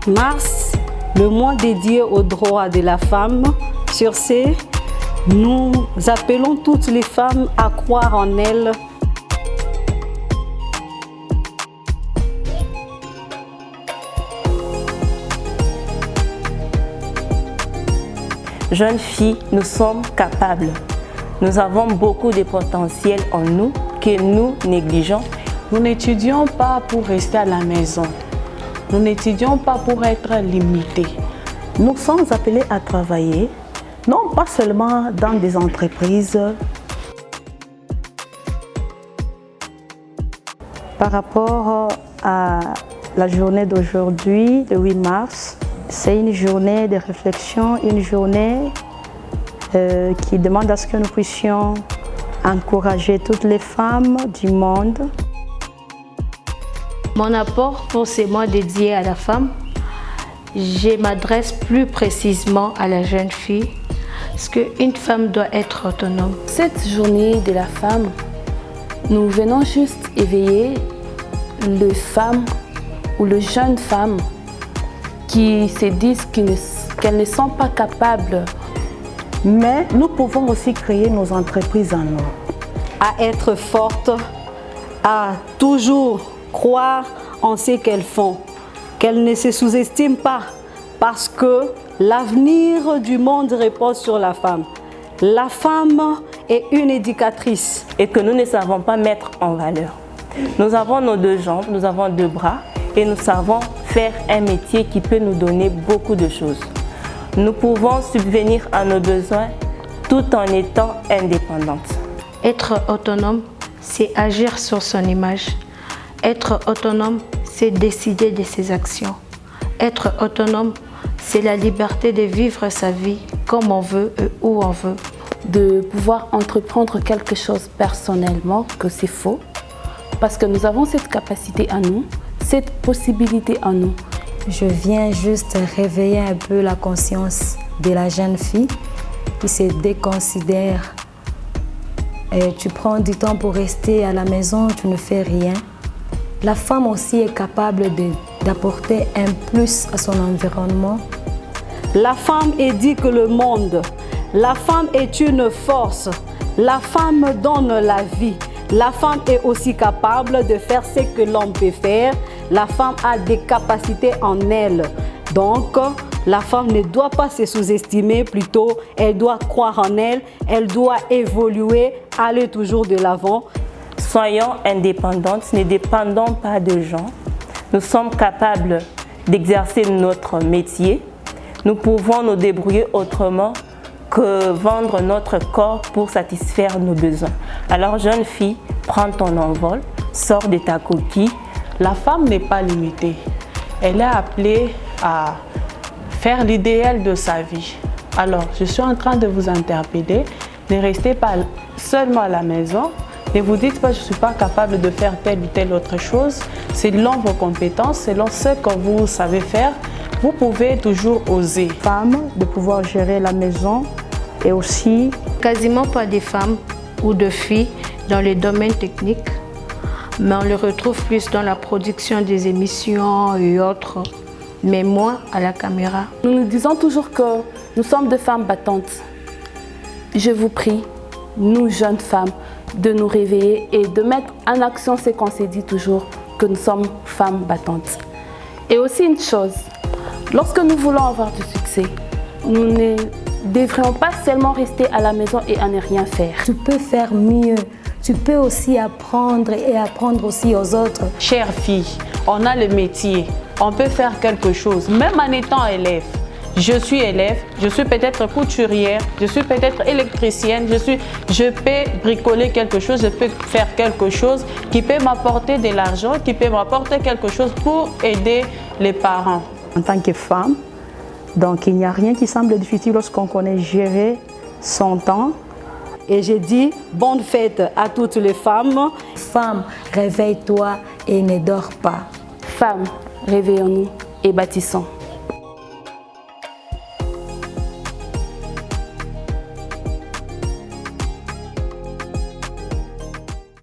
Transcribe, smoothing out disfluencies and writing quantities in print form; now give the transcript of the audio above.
Mars, le mois dédié aux droits de la femme. Sur ce, nous appelons toutes les femmes à croire en elles. Jeunes filles, nous sommes capables. Nous avons beaucoup de potentiel en nous que nous négligeons. Nous n'étudions pas pour rester à la maison. Nous n'étudions pas pour être limités. Nous sommes appelés à travailler, non pas seulement dans des entreprises. Par rapport à la journée d'aujourd'hui, le 8 mars, c'est une journée de réflexion, une journée qui demande à ce que nous puissions encourager toutes les femmes du monde. Mon apport pour ces mois dédiés à la femme, je m'adresse plus précisément à la jeune fille, parce qu'une femme doit être autonome. Cette journée de la femme, nous venons juste éveiller les femmes ou les jeunes femmes qui se disent qu'elles ne sont pas capables. Mais nous pouvons aussi créer nos entreprises en nous. À être fortes, à toujours croire en ce qu'elles font, qu'elles ne se sous-estiment pas, parce que l'avenir du monde repose sur la femme. La femme est une éducatrice. Et que nous ne savons pas mettre en valeur. Nous avons nos deux jambes, nous avons deux bras et nous savons faire un métier qui peut nous donner beaucoup de choses. Nous pouvons subvenir à nos besoins tout en étant indépendantes. Être autonome, c'est agir sur son image. Être autonome, c'est décider de ses actions. Être autonome, c'est la liberté de vivre sa vie comme on veut et où on veut. De pouvoir entreprendre quelque chose personnellement, que c'est faux, parce que nous avons cette capacité à nous, cette possibilité en nous. Je viens juste réveiller un peu la conscience de la jeune fille qui se déconsidère. Et tu prends du temps pour rester à la maison, tu ne fais rien. La femme aussi est capable d'apporter un plus à son environnement. La femme éduque le monde. La femme est une force. La femme donne la vie. La femme est aussi capable de faire ce que l'homme peut faire. La femme a des capacités en elle. Donc, la femme ne doit pas se sous-estimer, plutôt, elle doit croire en elle, elle doit évoluer, aller toujours de l'avant. Soyons indépendantes, ne dépendons pas de gens. Nous sommes capables d'exercer notre métier. Nous pouvons nous débrouiller autrement que vendre notre corps pour satisfaire nos besoins. Alors, jeune fille, prends ton envol, sors de ta coquille. La femme n'est pas limitée. Elle est appelée à faire l'idéal de sa vie. Alors, je suis en train de vous interpeller. Ne restez pas seulement à la maison. Ne vous dites pas, je ne suis pas capable de faire telle ou telle autre chose. Selon vos compétences, selon ce que vous savez faire, vous pouvez toujours oser. Femme, de pouvoir gérer la maison et aussi... Quasiment pas de femmes ou de filles dans les domaines techniques, mais on les retrouve plus dans la production des émissions et autres. Mais moi, à la caméra. Nous nous disons toujours que nous sommes des femmes battantes. Je vous prie, nous jeunes femmes, de nous réveiller et de mettre en action ce qu'on s'est dit toujours, que nous sommes femmes battantes. Et aussi une chose, lorsque nous voulons avoir du succès, nous ne devrions pas seulement rester à la maison et à ne rien faire. Tu peux faire mieux. Tu peux aussi apprendre et apprendre aussi aux autres. Chère fille, on a le métier, on peut faire quelque chose, même en étant élève. Je suis élève, je suis peut-être couturière, je suis peut-être électricienne, je peux bricoler quelque chose, je peux faire quelque chose qui peut m'apporter de l'argent, qui peut m'apporter quelque chose pour aider les parents. En tant que femme, donc il n'y a rien qui semble difficile lorsqu'on connaît gérer son temps. Et j'ai dit bonne fête à toutes les femmes. Femme, réveille-toi et ne dors pas. Femmes, réveillons-nous et bâtissons.